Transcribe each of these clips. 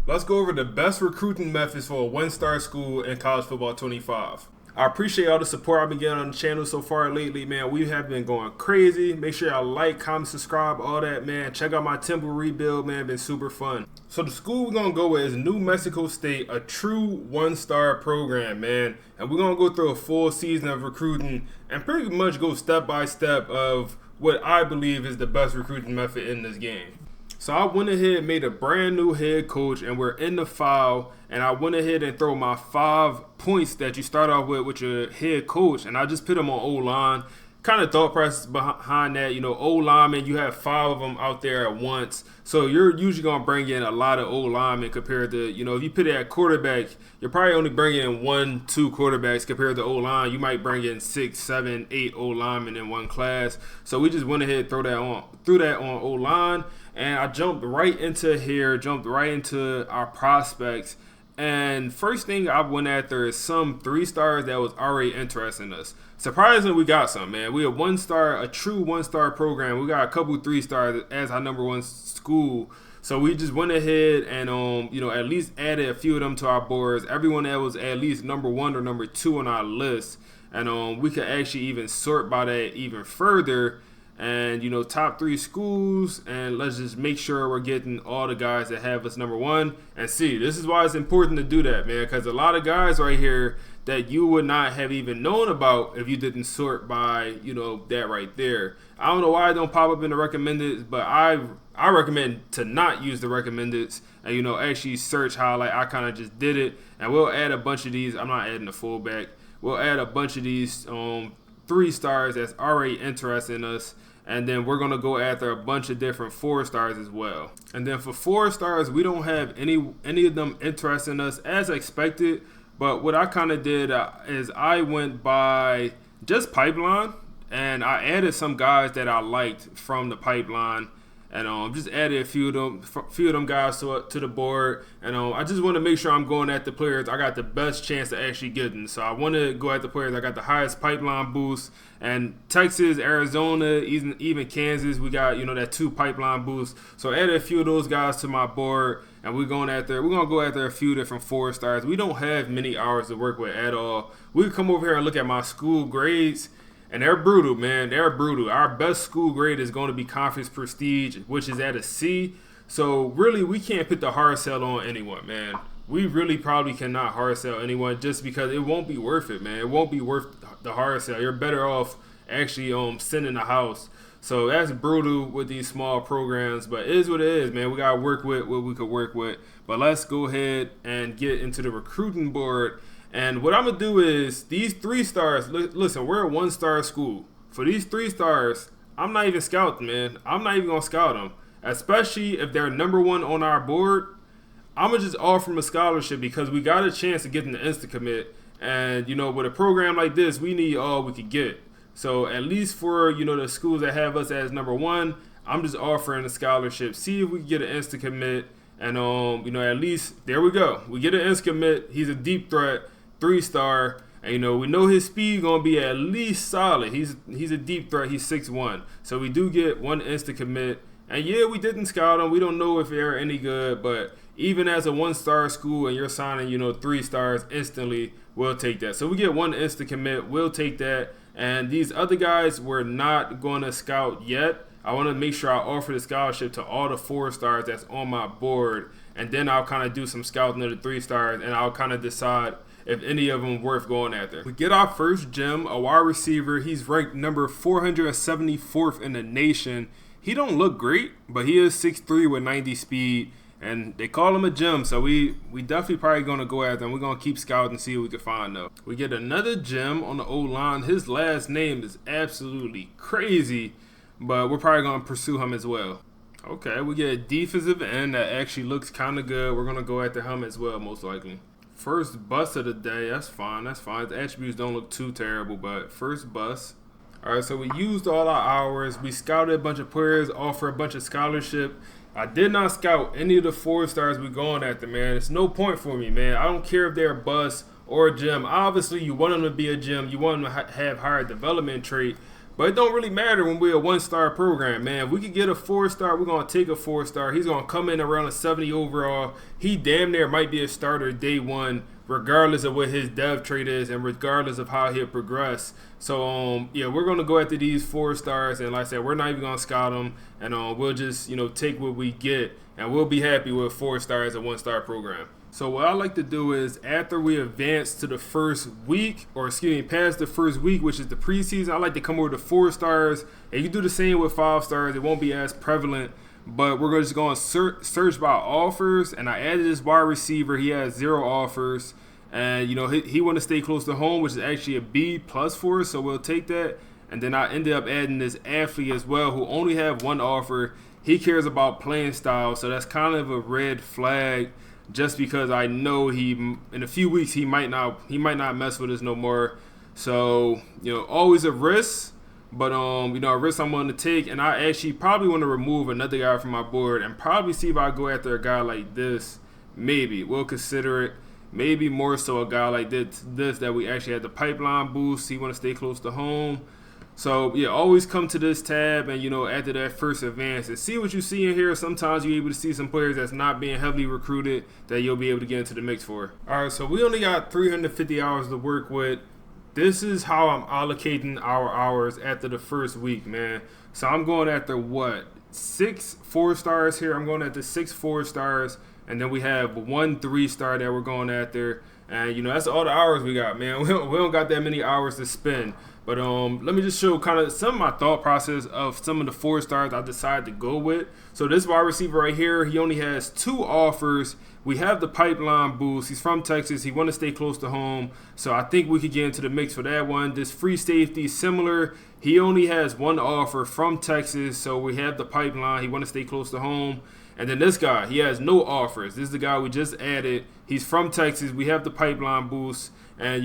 Let's go over the best recruiting methods for a one-star school in college football 25. I appreciate all the support I've been getting on the channel so far lately, man. We have been going crazy. Make sure y'all like, comment, subscribe, all that, man. Check out my temple rebuild, man. Been super fun. So the school we're going to go with is New Mexico State, a true one-star program, man. And we're going to go through a full season of recruiting and pretty much go step by step of what I believe is the best recruiting method in this game. So I went ahead and made a brand new head coach, and we're in the file, and I went ahead and throw my 5 points that you start off with your head coach, and I just put them on O-line. Kind of thought process behind that, O-linemen, you have 5 of them out there at once, so you're usually going to bring in a lot of O-linemen compared to, if you put it at quarterback, you're probably only bringing in 1-2 quarterbacks compared to O-line. You might bring in 6, 7, 8 O-linemen in one class, so we just went ahead and threw that on O-line. And I jumped right into our prospects. And first thing I went after is some 3 stars that was already interesting in us. Surprisingly, we got some, man. We have a true one-star program. We got a couple 3 stars as our number 1 school. So we just went ahead and, at least added a few of them to our boards. Everyone that was at least number 1 or number 2 on our list. And we could actually even sort by that even further. And top 3 schools, and let's just make sure we're getting all the guys that have us number 1. And see, this is why it's important to do that, man, because a lot of guys right here that you would not have even known about if you didn't sort by that right there. I don't know why it don't pop up in the recommended, but I recommend to not use the recommendeds and actually search how I kind of just did it. And we'll add a bunch of these. I'm not adding the fullback. We'll add a bunch of these 3 stars that's already interested in us, and then we're going to go after a bunch of different 4 stars as well. And then for 4 stars, we don't have any of them interested in us as expected, but what I kind of did is I went by just pipeline, and I added some guys that I liked from the pipeline, and just added a few of them guys to the board. And I just want to make sure I'm going at the players I got the best chance to actually getting. So I want to go at the players I got the highest pipeline boost. And Texas, Arizona, even Kansas, we got that 2 pipeline boost. So I added a few of those guys to my board, and we're gonna go after a few different 4 stars. We don't have many hours to work with at all. We come over here and look at my school grades. And they're brutal, man. They're brutal. Our best school grade is going to be conference prestige, which is at a C. So really, we can't put the hard sell on anyone, man. We really probably cannot hard sell anyone just because it won't be worth it, man. It won't be worth the hard sell. You're better off actually sending the house. So that's brutal with these small programs, but it is what it is, man. We gotta work with what we could work with. But let's go ahead and get into the recruiting board. And what I'm going to do is these 3 stars, listen, we're a 1-star school. For these 3 stars, I'm not even scouting, man. I'm not even going to scout them. Especially if they're number 1 on our board, I'm going to just offer them a scholarship because we got a chance to get in the insta-commit. And, with a program like this, we need all we could get. So at least for, the schools that have us as number 1, I'm just offering a scholarship. See if we can get an insta-commit. And, at least, there we go. We get an insta-commit. He's a deep threat. 3-star, and we know his speed gonna be at least solid. He's a deep threat. He's 6'1", so we do get 1 insta commit. And yeah, we didn't scout him. We don't know if they're any good, but even as a 1-star school and you're signing 3 stars instantly, we'll take that. So we get 1 insta commit. We'll take that. And these other guys we're not gonna scout yet. I want to make sure I offer the scholarship to all the 4 stars that's on my board, and then I'll kind of do some scouting of the 3 stars, and I'll kind of decide if any of them worth going after. We get our first gem, a wide receiver. He's ranked number 474th in the nation. He don't look great, but he is 6'3" with 90 speed, and they call him a gem, so we definitely probably going to go after him. We're going to keep scouting and see what we can find, though. We get another gem on the O-line. His last name is absolutely crazy, but we're probably going to pursue him as well. Okay, we get a defensive end that actually looks kind of good. We're going to go after him as well, most likely. First bust of the day, that's fine. The attributes don't look too terrible, but first bust. All right, so we used all our hours. We scouted a bunch of players, offered a bunch of scholarship. I did not scout any of the 4 stars we going after, man. It's no point for me, man. I don't care if they're a bust or a gem. Obviously, you want them to be a gem. You want them to have higher development trait. But it don't really matter when we're a 1-star program, man. If we could get a 4-star, we're going to take a 4-star. He's going to come in around a 70 overall. He damn near might be a starter day one, regardless of what his dev trait is and regardless of how he'll progress. So, yeah, we're going to go after these 4-stars. And like I said, we're not even going to scout them. And we'll just, take what we get. And we'll be happy with 4 stars, a 1-star program. So what I like to do is after we advance to the first week, or past the first week, which is the preseason, I like to come over to 4 stars. And you can do the same with 5 stars. It won't be as prevalent, but we're just going to search by offers. And I added this wide receiver. He has 0 offers. And, he want to stay close to home, which is actually a B+ for us. So we'll take that. And then I ended up adding this athlete as well, who only have 1 offer. He cares about playing style. So that's kind of a red flag. Just because I know in a few weeks he might not mess with us no more. So, always a risk, but a risk I'm willing to take. And I actually probably want to remove another guy from my board and probably see if I go after a guy like this. Maybe we'll consider it. Maybe more so a guy like this that we actually had the pipeline boost. He want to stay close to home. So, yeah, always come to this tab and, after that first advance and see what you see in here. Sometimes you're able to see some players that's not being heavily recruited that you'll be able to get into the mix for. All right, so we only got 350 hours to work with. This is how I'm allocating our hours after the first week, man. So I'm going after 6 4-stars here. I'm going after 6 4-stars. And then we have 1 3-star that we're going after. And, that's all the hours we got, man. We don't got that many hours to spend. But let me just show kind of some of my thought process of some of the 4-stars I decided to go with. So this wide receiver right here, he only has 2 offers. We have the pipeline boost. He's from Texas. He want to stay close to home. So I think we could get into the mix for that one. This free safety, similar. He only has 1 offer from Texas. So we have the pipeline. He want to stay close to home. And then this guy, he has no offers. This is the guy we just added. He's from Texas. We have the pipeline boost. And,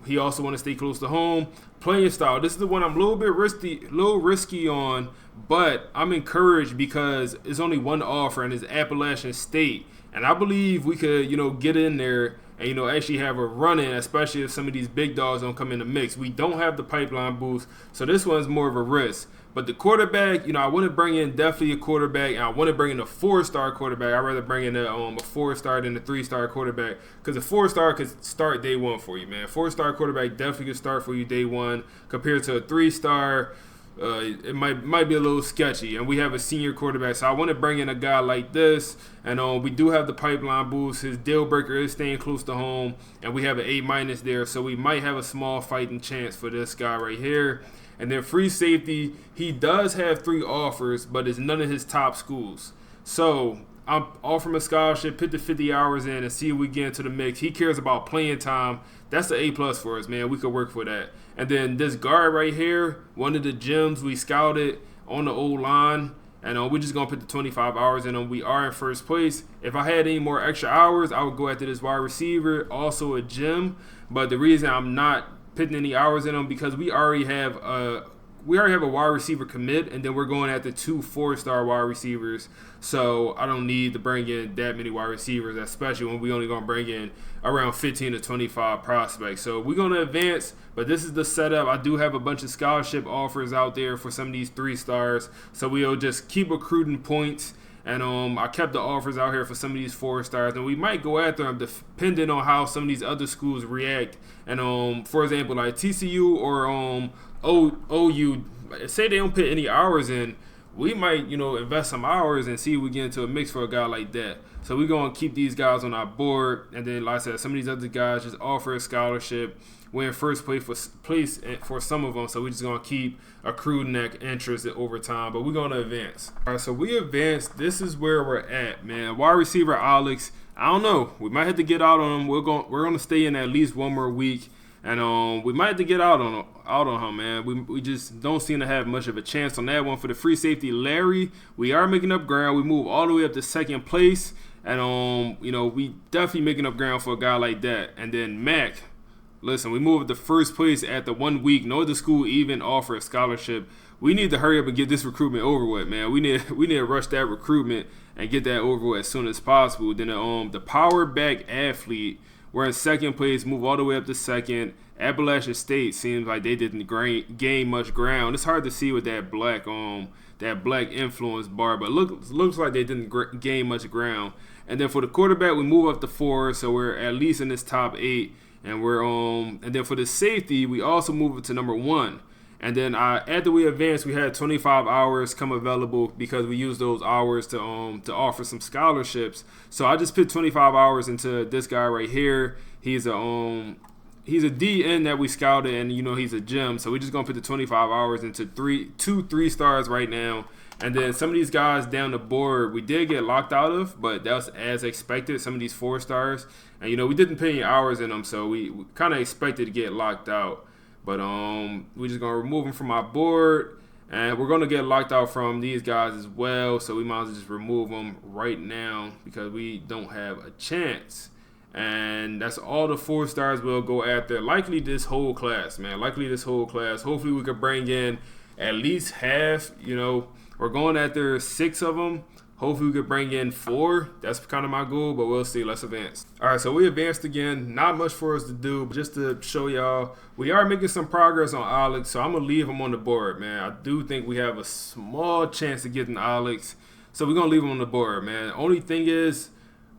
he also want to stay close to home. Playing style. This is the one I'm a little bit risky on, but I'm encouraged because it's only 1 offer and it's Appalachian State. And I believe we could, get in there and, actually have a run-in, especially if some of these big dogs don't come in the mix. We don't have the pipeline boost, so this one's more of a risk. But the quarterback, I want to bring in definitely a quarterback, and I want to bring in a 4-star quarterback. I'd rather bring in a 4-star than a 3-star quarterback because a 4-star could start day one for you, man. 4-star quarterback definitely could start for you day one compared to a 3-star. It might be a little sketchy, and we have a senior quarterback, so I want to bring in a guy like this. And we do have the pipeline boost. His deal breaker is staying close to home, and we have an A- there, so we might have a small fighting chance for this guy right here. And then free safety, he does have 3 offers, but it's none of his top schools. So I'm offering a scholarship, put the 50 hours in, and see if we get into the mix. He cares about playing time. That's the A+ for us, man. We could work for that. And then this guard right here, one of the gems we scouted on the old line. And we're just going to put the 25 hours in him. We are in first place. If I had any more extra hours, I would go after this wide receiver, also a gem. But the reason I'm not putting any hours in him because we already have a wide receiver commit, and then we're going after 2 4-star wide receivers. So I don't need to bring in that many wide receivers, especially when we only going to bring in around 15 to 25 prospects. So we're going to advance, but this is the setup. I do have a bunch of scholarship offers out there for some of these 3-stars. So we'll just keep recruiting points. And I kept the offers out here for some of these 4-stars, and we might go after them depending on how some of these other schools react. And for example, like TCU or OU, say they don't put any hours in, we might invest some hours and see if we get into a mix for a guy like that. So we're gonna keep these guys on our board, and then like I said, some of these other guys just offer a scholarship. We're in first place for some of them, so we're just going to keep accruing that interest over time. But we're going to advance. All right, so we advanced. This is where we're at, man. Wide receiver Alex, I don't know. We might have to get out on him. We're going to stay in at least 1 more week. And we might have to get out on him, man. We just don't seem to have much of a chance on that one. For the free safety Larry, we are making up ground. We move all the way up to 2nd place. And, we definitely making up ground for a guy like that. And then Mac. Listen, we moved to first place after 1 week. No other school even offer a scholarship. We need to hurry up and get this recruitment over with, man. We need to rush that recruitment and get that over with as soon as possible. Then the power back athlete, We're in second place, move all the way up to second. Appalachian State seems like they didn't gain much ground. It's hard to see with that black influence bar, but looks like they didn't gain much ground. And then for the quarterback, we move up to 4, so we're at least in this top 8. And and then for the safety, we also move it to number 1. And then after we advanced, we had 25 hours come available because we used those hours to offer some scholarships. So I just put 25 hours into this guy right here. He's a DN that we scouted, and he's a gem. So we're just gonna put the 25 hours into 2 3-stars right now. And then some of these guys down the board we did get locked out of, but that was as expected. Some of these 4-stars, and we didn't put any hours in them, so we kind of expected to get locked out. But we're just gonna remove them from our board, and we're gonna get locked out from these guys as well. So we might as well just remove them right now because we don't have a chance. And that's all the 4-stars we'll go after. Likely this whole class, man. Likely this whole class. Hopefully we could bring in at least half. We're going after 6 of them. Hopefully we could bring in 4. That's kind of my goal, but we'll see. Let's advance. All right, so we advanced again. Not much for us to do, but just to show y'all, we are making some progress on Alex, so I'm going to leave him on the board, man. I do think we have a small chance of getting Alex, so we're going to leave him on the board, man. Only thing is,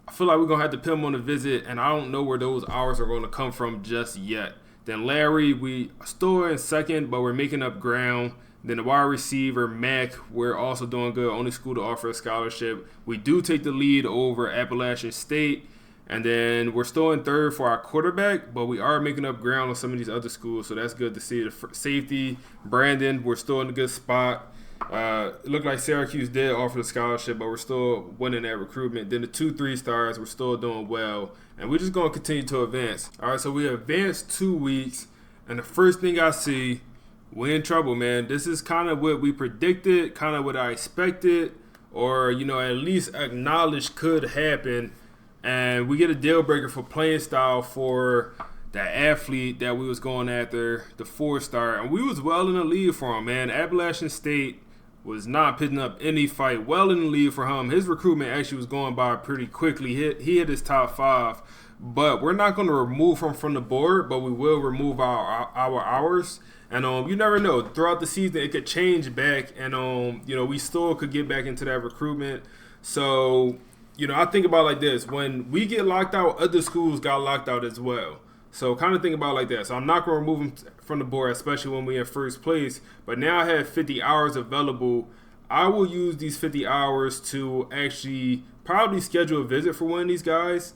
I feel like we're going to have to put him on a visit, and I don't know where those hours are going to come from just yet. Then Larry, we still in second, but we're making up ground. Then the wide receiver, Mac, we're also doing good. Only school to offer a scholarship. We do take the lead over Appalachian State. And then we're still in third for our quarterback, but we are making up ground on some of these other schools, so that's good to see. The safety, Brandon, we're still in a good spot. It looked like Syracuse did offer the scholarship, but we're still winning that recruitment. Then the 2 3-stars, we're still doing well. And we're just going to continue to advance. All right, so we advanced 2 weeks, and the first thing I see, we're in trouble, man. This is kind of what we predicted, kind of what I expected, or, at least acknowledged could happen. And we get a deal breaker for playing style for that athlete that we was going after, the 4-star. And we was well in the lead for him, man. Appalachian State was not putting up any fight. Well in the lead for him. His recruitment actually was going by pretty quickly. He hit his top 5. But we're not going to remove him from the board, but we will remove our hours. And you never know. Throughout the season, it could change back, and we still could get back into that recruitment. So, I think about it like this: when we get locked out, other schools got locked out as well. So, kind of think about it like that. So, I'm not going to remove them from the board, especially when we're in first place. But now I have 50 hours available. I will use these 50 hours to actually probably schedule a visit for one of these guys.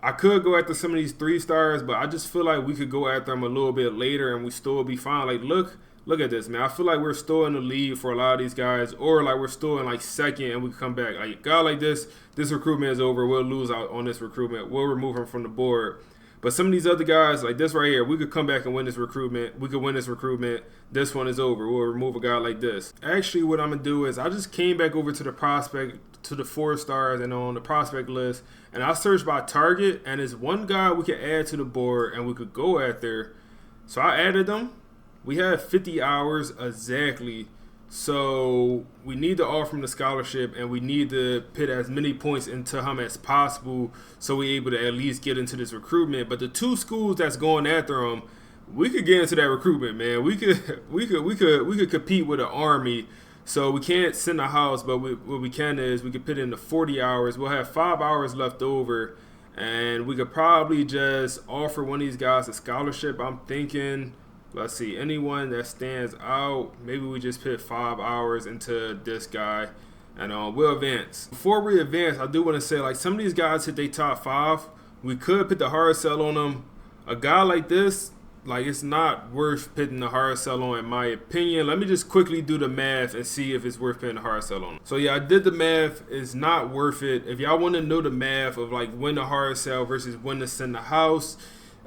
I could go after some of these 3-stars, but I just feel like we could go after them a little bit later and we still be fine. Like, look at this, man. I feel like we're still in the lead for a lot of these guys, or like we're still in like second and we come back. Like, a guy like this recruitment is over. We'll lose out on this recruitment. We'll remove him from the board. But some of these other guys, like this right here, we could come back and win this recruitment. We could win this recruitment. This one is over. We'll remove a guy like this. Actually, what I'm going to do is I just came back over to the prospect, to the 4-stars and on the prospect list, and I searched by target, and there's one guy we could add to the board and we could go after. So I added them. We have 50 hours exactly. So we need to offer him the scholarship, and we need to put as many points into him as possible so we're able to at least get into this recruitment. But the 2 schools that's going after him, we could get into that recruitment, man. We could compete with an Army. So we can't send a house, but what we can is we could put in the 40 hours. We'll have 5 hours left over, and we could probably just offer one of these guys a scholarship. I'm thinking, let's see, anyone that stands out, maybe we just put 5 hours into this guy, and we'll advance. Before we advance, I do want to say, like, some of these guys hit their top 5. We could put the hard sell on them. A guy like this, like, it's not worth putting the hard sell on, in my opinion. Let me just quickly do the math and see if it's worth putting the hard sell on. So yeah, I did the math. It's not worth it. If y'all want to know the math of like when to hard sell versus when to send the house,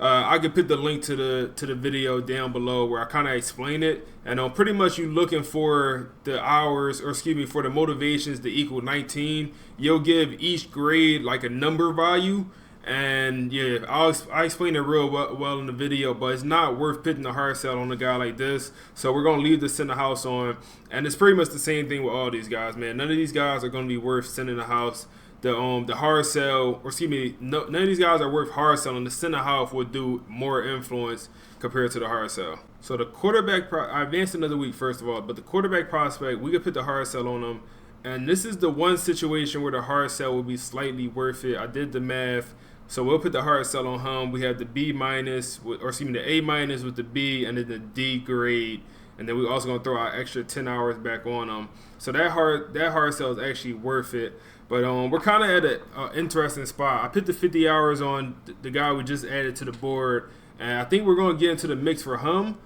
I could put the link to the video down below where I kind of explain it. And pretty much you looking for the hours, or excuse me, for the motivations to equal 19. You'll give each grade like a number value. And yeah, I explain it real well in the video, but it's not worth putting the hard sell on a guy like this. So we're going to leave the send the house on. And it's pretty much the same thing with all these guys, man. None of these guys are going to be worth sending the house. the hard sell, or excuse me, none of these guys are worth hard selling. The center half would do more influence compared to the hard sell. So the quarterback, I advanced another week first of all, but the quarterback prospect, we could put the hard sell on them. And this is the one situation where the hard sell will be slightly worth it. I did the math. So we'll put the hard sell on him. We have the B minus, or excuse me, the A minus with the B, and then the D grade. And then we're also going to throw our extra 10 hours back on them. So that hard sell is actually worth it. But we're kind of at an interesting spot. I put the 50 hours on the guy we just added to the board. And I think we're going to get into the mix for him.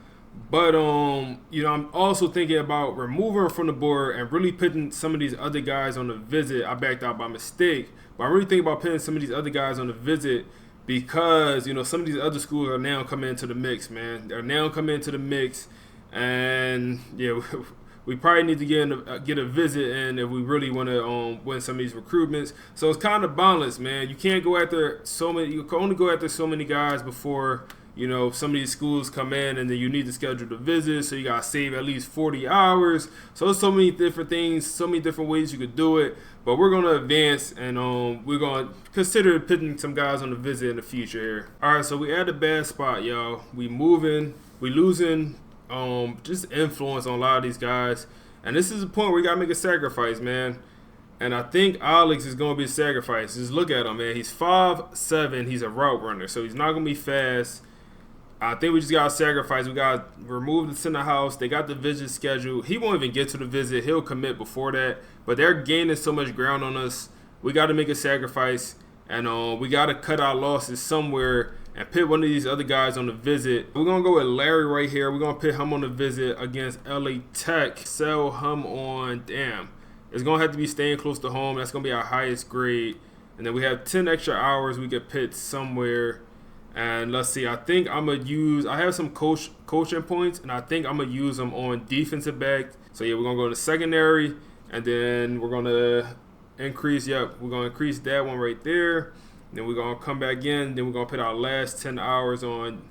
But, I'm also thinking about removing him from the board and really putting some of these other guys on the visit. I backed out by mistake. But I'm really thinking about putting some of these other guys on the visit because, some of these other schools are now coming into the mix, man. They're now coming into the mix. And, yeah, we probably need to get a visit in if we really want to win some of these recruitments. So it's kind of balanced, man. You can't go after you can only go after so many guys before, some of these schools come in, and then you need to schedule the visit. So you got to save at least 40 hours. So there's so many different things, so many different ways you could do it. But we're going to advance, and we're going to consider putting some guys on the visit in the future here. All right, so we at a bad spot, y'all. We losing just influence on a lot of these guys. And this is the point where we got to make a sacrifice, man. And I think Alex is going to be a sacrifice. Just look at him, man. He's 5'7". He's a route runner, so he's not going to be fast. I think we just got to sacrifice. We got to remove the center house. They got the visit scheduled. He won't even get to the visit. He'll commit before that. But they're gaining so much ground on us. We got to make a sacrifice. And we got to cut our losses somewhere and put one of these other guys on the visit. We're going to go with Larry right here. We're going to put him on the visit against LA Tech. Sell him on, it's going to have to be staying close to home. That's going to be our highest grade. And then we have 10 extra hours we could put somewhere. And let's see, I think I'm going to I have some coaching points, and I think I'm going to use them on defensive back. So, yeah, we're going to go to secondary, and then we're going to increase that one right there. Then we're going to come back in. Then we're going to put our last 10 hours on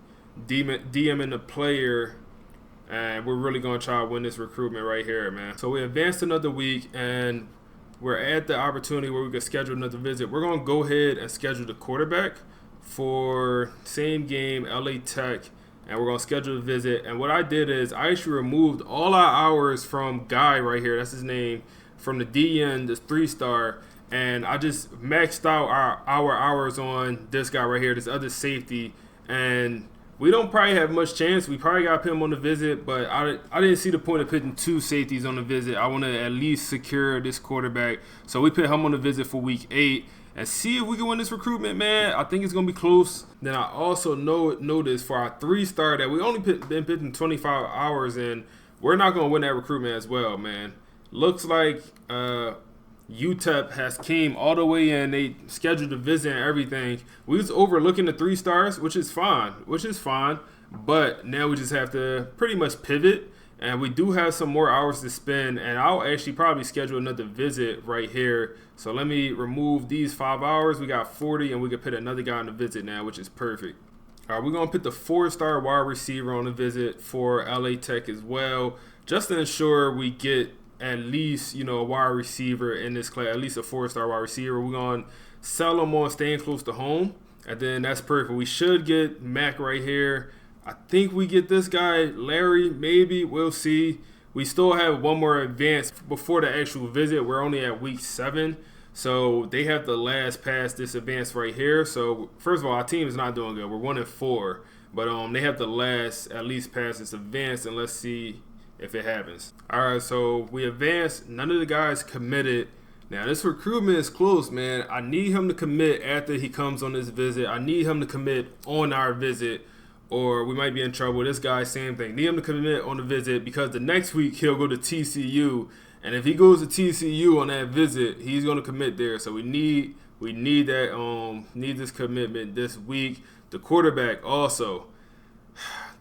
DMing the player. And we're really going to try to win this recruitment right here, man. So we advanced another week, and we're at the opportunity where we could schedule another visit. We're going to go ahead and schedule the quarterback for same game, LA Tech. And we're going to schedule the visit. And what I did is I actually removed all our hours from Guy right here. That's his name. From the DN, this 3-star. And I just maxed out our hours on this guy right here, this other safety. And we don't probably have much chance. We probably got to put him on the visit, but I didn't see the point of putting 2 safeties on the visit. I want to at least secure this quarterback. So we put him on the visit for week 8 and see if we can win this recruitment, man. I think it's going to be close. Then I also noticed for our 3-star that we only been putting 25 hours in, we're not going to win that recruitment as well, man. Looks like UTEP has came all the way in. They scheduled the visit and everything. We was overlooking the 3 stars, which is fine. But now we just have to pretty much pivot. And we do have some more hours to spend. And I'll actually probably schedule another visit right here. So let me remove these 5 hours. We got 40, and we can put another guy on the visit now, which is perfect. All right, we're going to put the 4-star wide receiver on the visit for LA Tech as well, just to ensure we get at least, a wide receiver in this class, at least a 4-star wide receiver. We're going to sell them on staying close to home, and then that's perfect. We should get Mac right here. I think we get this guy, Larry, maybe. We'll see. We still have one more advance before the actual visit. We're only at week 7, so they have to last pass this advance right here. So, first of all, our team is not doing good. We're 1-4, but they have to last at least pass this advance, and let's see if it happens. All right, so we advanced. None of the guys committed. Now, this recruitment is close, man. I need him to commit after he comes on this visit. I need him to commit on our visit, or we might be in trouble. This guy, same thing. Need him to commit on the visit because the next week he'll go to TCU. And if he goes to TCU on that visit, he's going to commit there. So we need this commitment this week. The quarterback also.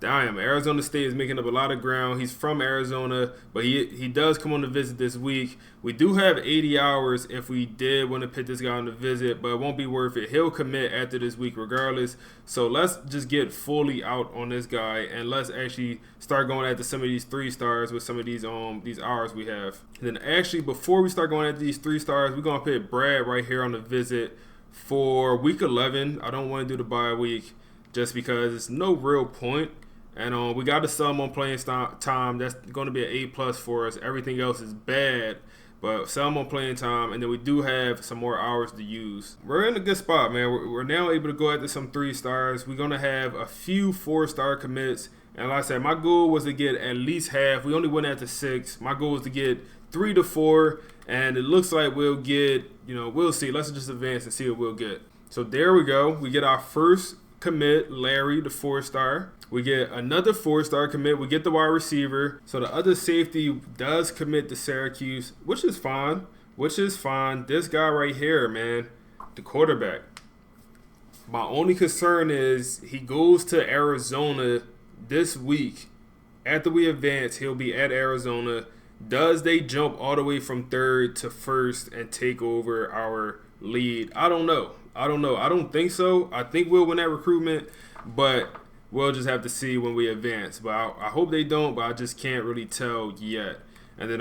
Damn, Arizona State is making up a lot of ground. He's from Arizona, but he does come on the visit this week. We do have 80 hours if we did want to put this guy on the visit, but it won't be worth it. He'll commit after this week regardless. So let's just get fully out on this guy, and let's actually start going after some of these 3-stars with some of these hours we have. And then actually, before we start going after these 3-stars, we're going to put Brad right here on the visit for week 11. I don't want to do the bye week just because it's no real point. And we got to sell him on playing time. That's going to be an A+ for us. Everything else is bad, but sell him on playing time. And then we do have some more hours to use. We're in a good spot, man. We're now able to go after some 3-stars. We're going to have a few 4-star commits. And like I said, my goal was to get at least half. We only went after 6. My goal was to get 3 to 4. And it looks like we'll get, we'll see. Let's just advance and see what we'll get. So there we go. We get our first commit, Larry, the 4-star. We get another 4-star commit. We get the wide receiver. So the other safety does commit to Syracuse, which is fine. This guy right here, man, the quarterback. My only concern is he goes to Arizona this week. After we advance, he'll be at Arizona. Does they jump all the way from 3rd to 1st and take over our lead? I don't know. I don't think so. I think we'll win that recruitment, but we'll just have to see when we advance. But I hope they don't, but I just can't really tell yet. And then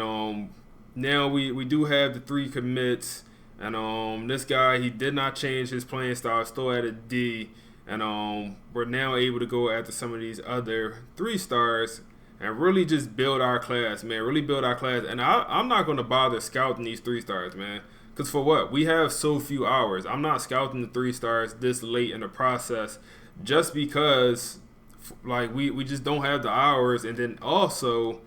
now we do have the 3 commits. And this guy, he did not change his playing style, still at a D. And we're now able to go after some of these other 3-stars and really just build our class, man. Really build our class. And I'm not going to bother scouting these 3-stars, man. Because for what? We have so few hours. I'm not scouting the 3-stars this late in the process just because, like, we just don't have the hours. And then also,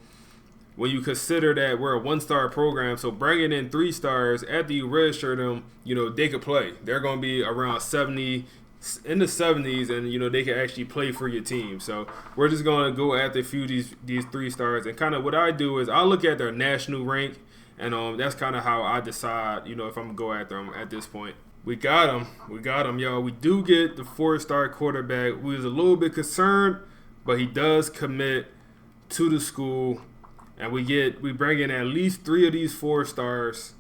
when you consider that we're a 1-star program, so bringing in 3-stars, after you redshirt them, they could play. They're going to be around 70, in the 70s, and, they can actually play for your team. So we're just going to go after a few of these 3-stars. And kind of what I do is I look at their national rank, and that's kind of how I decide, if I'm going to go after them at this point. We got him, y'all. We do get the 4-star quarterback. We was a little bit concerned, but he does commit to the school. And we bring in at least 3 of these 4-stars.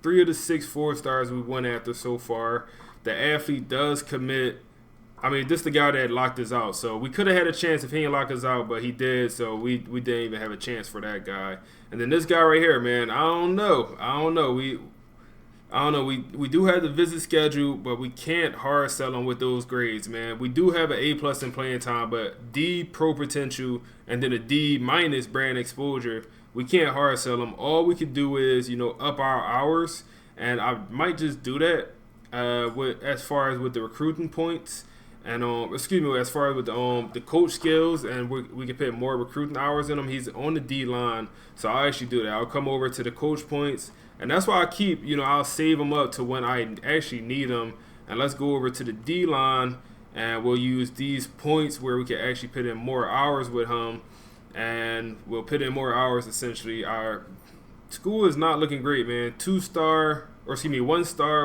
3 of the 6 4-stars we went after so far. The athlete does commit. I mean, this is the guy that locked us out. So we could have had a chance if he didn't lock us out, but he did. So we didn't even have a chance for that guy. And then this guy right here, man, I don't know. We do have the visit schedule, but we can't hard sell him with those grades, man. We do have an A+ in playing time, but D pro potential and then a D- brand exposure. We can't hard sell him. All we could do is, up our hours, and I might just do that as far as with the recruiting points. And as far as with the coach skills, and we can put more recruiting hours in him. He's on the D line, so I'll actually do that. I'll come over to the coach points, and that's why I keep, I'll save them up to when I actually need them. And let's go over to the D line, and we'll use these points where we can actually put in more hours with him, and we'll put in more hours essentially. Our school is not looking great, man. 1-star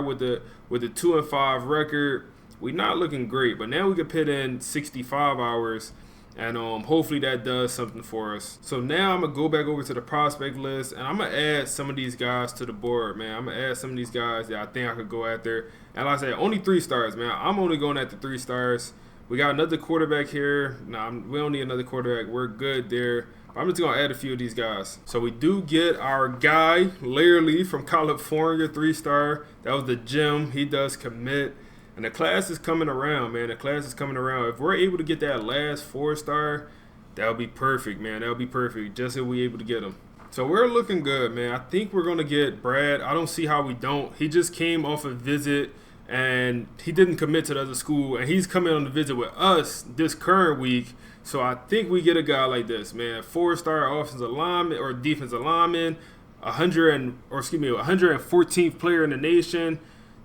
with the 2-5 record. We're not looking great, but now we can put in 65 hours, and hopefully that does something for us. So now I'm going to go back over to the prospect list, and I'm going to add some of these guys to the board, man. I'm going to add some of these guys that I think I could go after. And like I said, only 3-stars, man. I'm only going after 3-stars. We got another quarterback here. We don't need another quarterback. We're good there. I'm just going to add a few of these guys. So we do get our guy, Larry from California, 3-star. That was the gym. He does commit. And the class is coming around, man. The class is coming around. If we're able to get that last 4-star, that would be perfect, man. That would be perfect, just if we're able to get him. So we're looking good, man. I think we're going to get Brad. I don't see how we don't. He just came off a visit, and he didn't commit to the other school. And he's coming on the visit with us this current week. So I think we get a guy like this, man. 4-star offensive lineman or defensive lineman, 114th player in the nation.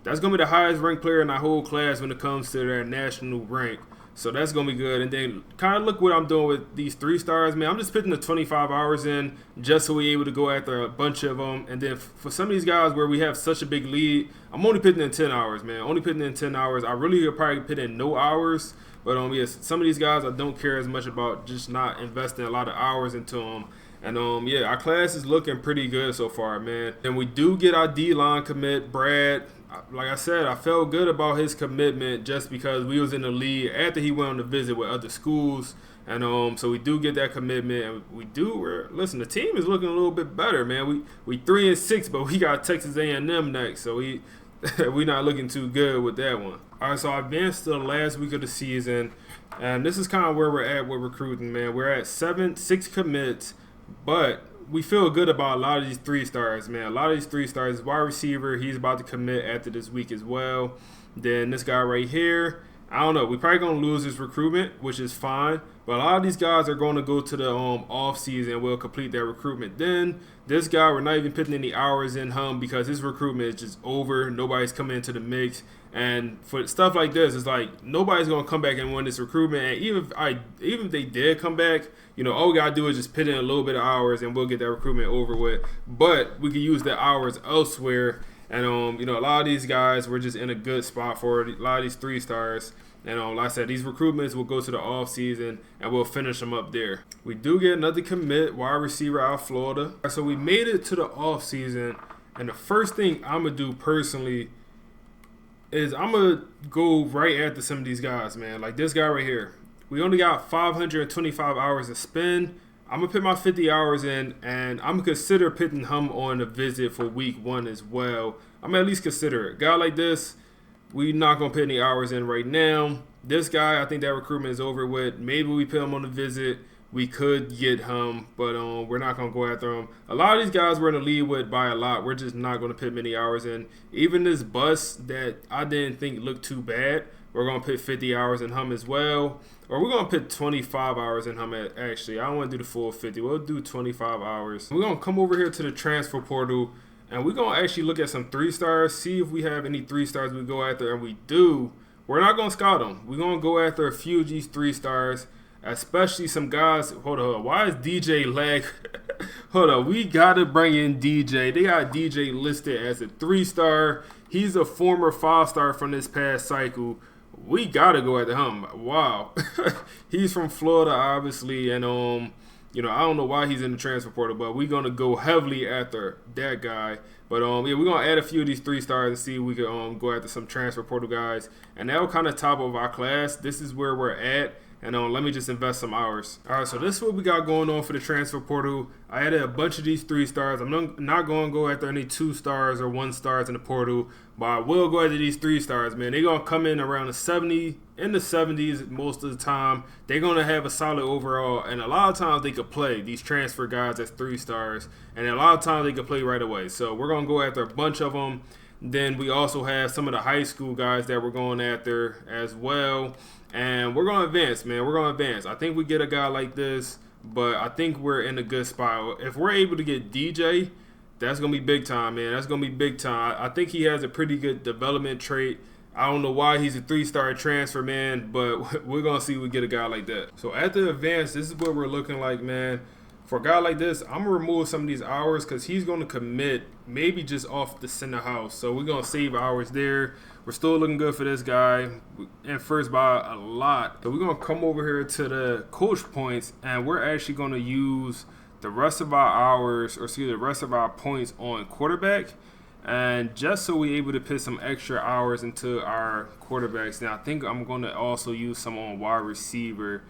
That's going to be the highest ranked player in our whole class when it comes to their national rank. So that's going to be good. And then kind of look what I'm doing with these 3 stars, man. I'm just putting the 25 hours in just so we're able to go after a bunch of them. And then for some of these guys where we have such a big lead, I'm only putting in 10 hours, man. Only putting in 10 hours. I really would probably put in no hours. But yeah, some of these guys I don't care as much about, just not investing a lot of hours into them. And yeah, our class is looking pretty good so far, man. And we do get our D-line commit, Brad. Like I said, I felt good about his commitment just because we was in the lead after he went on the visit with other schools. And so we do get that commitment, and listen, the team is looking a little bit better, man. We 3-6, but we got Texas A&M next, so we not looking too good with that one. All right, so I advanced to the last week of the season, and this is kind of where we're at with recruiting, man. We're at 6 commits, but we feel good about a lot of these 3 stars, man. A lot of these 3 stars. Wide receiver, he's about to commit after this week as well. Then this guy right here, I don't know. We're probably going to lose this recruitment, which is fine. But a lot of these guys are going to go to the off season and will complete their recruitment. Then this guy, we're not even putting any hours in him because his recruitment is just over. Nobody's coming into the mix. And for stuff like this, it's like nobody's going to come back and win this recruitment. And even if they did come back, all we got to do is just put in a little bit of hours and we'll get that recruitment over with. But we could use the hours elsewhere. And, a lot of these guys, we're just in a good spot for it. A lot of these 3 stars. And like I said, these recruitments will go to the off season and we'll finish them up there. We do get another commit, wide receiver out of Florida. So we made it to the off season. And the first thing I'm going to do personally is I'm going to go right after some of these guys, man. Like this guy right here. We only got 525 hours to spend. I'm going to put my 50 hours in, and I'm going to consider putting him on a visit for week 1 as well. I'm going to at least consider it. Guy like this, we're not going to put any hours in right now. This guy, I think that recruitment is over with. Maybe we put him on a visit. We could get him, but we're not going to go after him. A lot of these guys we're in the lead with by a lot. We're just not going to put many hours in. Even this bust that I didn't think looked too bad, we're going to put 50 hours in him as well. Or we're going to put 25 hours in him, actually. I don't want to do the full 50. We'll do 25 hours. We're going to come over here to the transfer portal, and we're going to actually look at some 3 stars, see if we have any 3 stars we go after. And we do. We're not going to scout them. We're going to go after a few of these 3 stars, especially some guys. Hold on. Why is DJ lag? Hold on. We got to bring in DJ. They got DJ listed as a 3-star. He's a former 5-star from this past cycle. We got to go after him. Wow. He's from Florida, obviously, and I don't know why he's in the transfer portal, but we're going to go heavily after that guy. But yeah, we're going to add a few of these 3 stars and see if we can go after some transfer portal guys. And that'll kind of top of our class. This is where we're at. And let me just invest some hours. All right, so this is what we got going on for the transfer portal. I added a bunch of these 3 stars. I'm not going to go after any 2 stars or 1 stars in the portal, but I will go after these 3 stars, man. They're going to come in around the 70s most of the time. They're going to have a solid overall, and a lot of times they could play, these transfer guys as 3 stars, and a lot of times they could play right away. So we're going to go after a bunch of them. Then we also have some of the high school guys that we're going after as well. And we're going to advance, man. We're going to advance. I think we get a guy like this, but I think we're in a good spot. If we're able to get DJ, that's going to be big time, man. That's going to be big time. I think he has a pretty good development trait. I don't know why he's a 3-star transfer, man, but we're going to see if we get a guy like that. So at the advance, this is what we're looking like, man. For a guy like this, I'm going to remove some of these hours because he's going to commit maybe just off the center house. So we're going to save hours there. We're still looking good for this guy and first by a lot. So we're going to come over here to the coach points, and we're actually going to use the rest of our hours, or excuse me, the rest of our points on quarterback. And just so we're able to put some extra hours into our quarterbacks. Now, I think I'm going to also use some on wide receiver.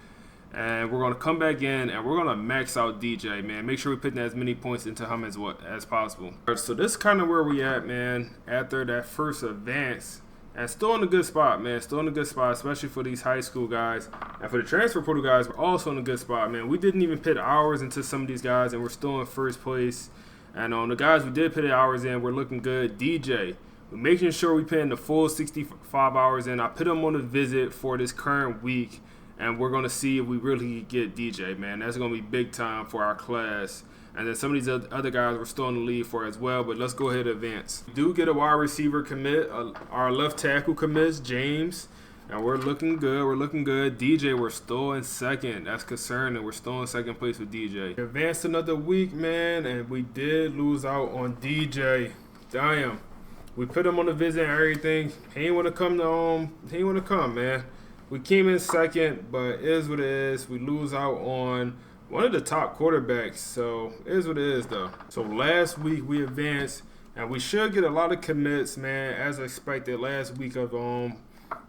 And we're going to come back in and we're going to max out DJ, man. Make sure we're putting as many points into him as possible. All right, so this is kind of where we at, man, after that first advance. And still in a good spot, man. Still in a good spot, especially for these high school guys. And for the transfer portal guys, we're also in a good spot, man. We didn't even put hours into some of these guys, and we're still in first place. And on the guys we did put hours in, we're looking good. DJ, we're making sure we put in the full 65 hours in. I put him on a visit for this current week. And we're going to see if we really get DJ, man. That's going to be big time for our class. And then some of these other guys we're still in the lead for as well. But let's go ahead and advance. We do get a wide receiver commit. Our left tackle commits, James. And we're looking good. We're looking good. DJ, we're still in second. That's concerning. We're still in second place with DJ. We advanced another week, man, and we did lose out on DJ. Damn. We put him on the visit and everything. He ain't want to come to He ain't want to come, man. We came in second, but it is what it is. We lose out on one of the top quarterbacks, so it is what it is, though. So last week we advanced, and we should get a lot of commits, man, as expected. Last week of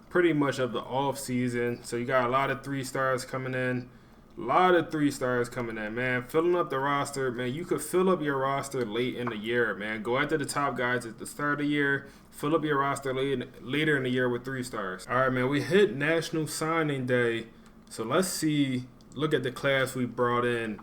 pretty much of the off season. So you got a lot of 3-stars coming in. A lot of 3-stars coming in, man. Filling up the roster, man. You could fill up your roster late in the year, man. Go after the top guys at the start of the year. Fill up your roster later in the year with 3-stars. All right, man. We hit National Signing Day. So let's see. Look at the class we brought in.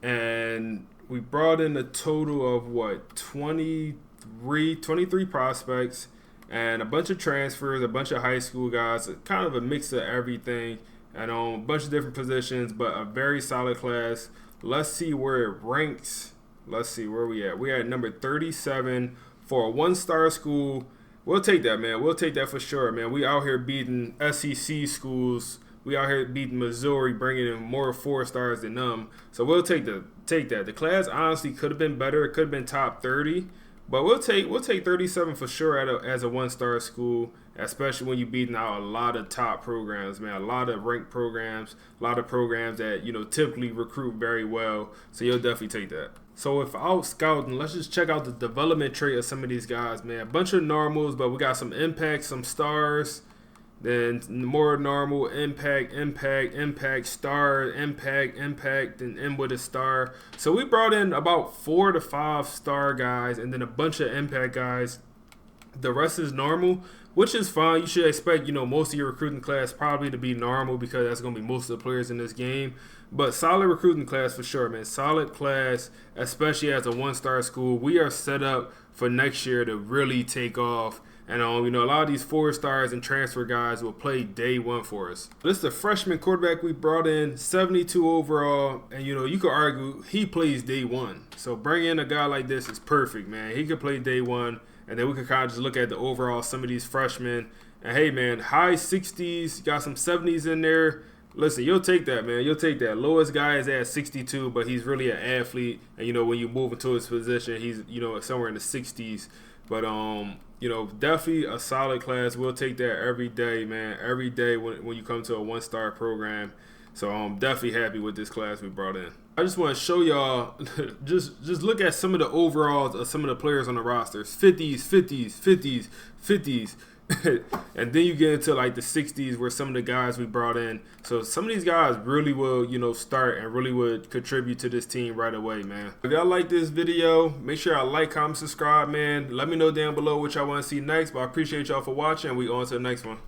And we brought in a total of, what, 23 prospects. And a bunch of transfers, a bunch of high school guys. Kind of a mix of everything. And on a bunch of different positions, but a very solid class. Let's see where it ranks. Let's see where we at. We're at number 37 for a 1-star school. We'll take that, man. We'll take that for sure, man. We out here beating SEC schools. We out here beating Missouri, bringing in more 4-stars than them. So we'll take that. The class honestly could have been better. It could have been top 30. But we'll take 37 for sure as a 1-star school, especially when you're beating out a lot of top programs, man. A lot of ranked programs, a lot of programs that, typically recruit very well. So you'll definitely take that. So if out scouting, let's just check out the development trait of some of these guys, man. A bunch of normals, but we got some impact, some stars. Then more normal, impact, star, impact, then end with a star. So we brought in about 4 to 5 star guys and then a bunch of impact guys. The rest is normal, which is fine. You should expect, most of your recruiting class probably to be normal because that's going to be most of the players in this game. But solid recruiting class for sure, man. Solid class, especially as a 1-star school. We are set up for next year to really take off. And, a lot of these 4-stars and transfer guys will play day one for us. This is the freshman quarterback we brought in, 72 overall. And, you could argue he plays day one. So bringing in a guy like this is perfect, man. He could play day one. And then we could kind of just look at the overall, some of these freshmen. And, hey, man, high 60s, got some 70s in there. Listen, you'll take that, man. You'll take that. Lowest guy is at 62, but he's really an athlete. And, when you move into his position, he's, somewhere in the 60s. But, definitely a solid class. We'll take that every day, man. Every day when you come to a 1-star program. So I'm definitely happy with this class we brought in. I just want to show y'all, just look at some of the overalls of some of the players on the rosters. 50s. And then you get into like the 60s where some of the guys we brought in. So some of these guys really will, start and really would contribute to this team right away, man. If y'all like this video, make sure y'all like, comment, subscribe, man. Let me know down below what y'all want to see next. But I appreciate y'all for watching. We on to the next one.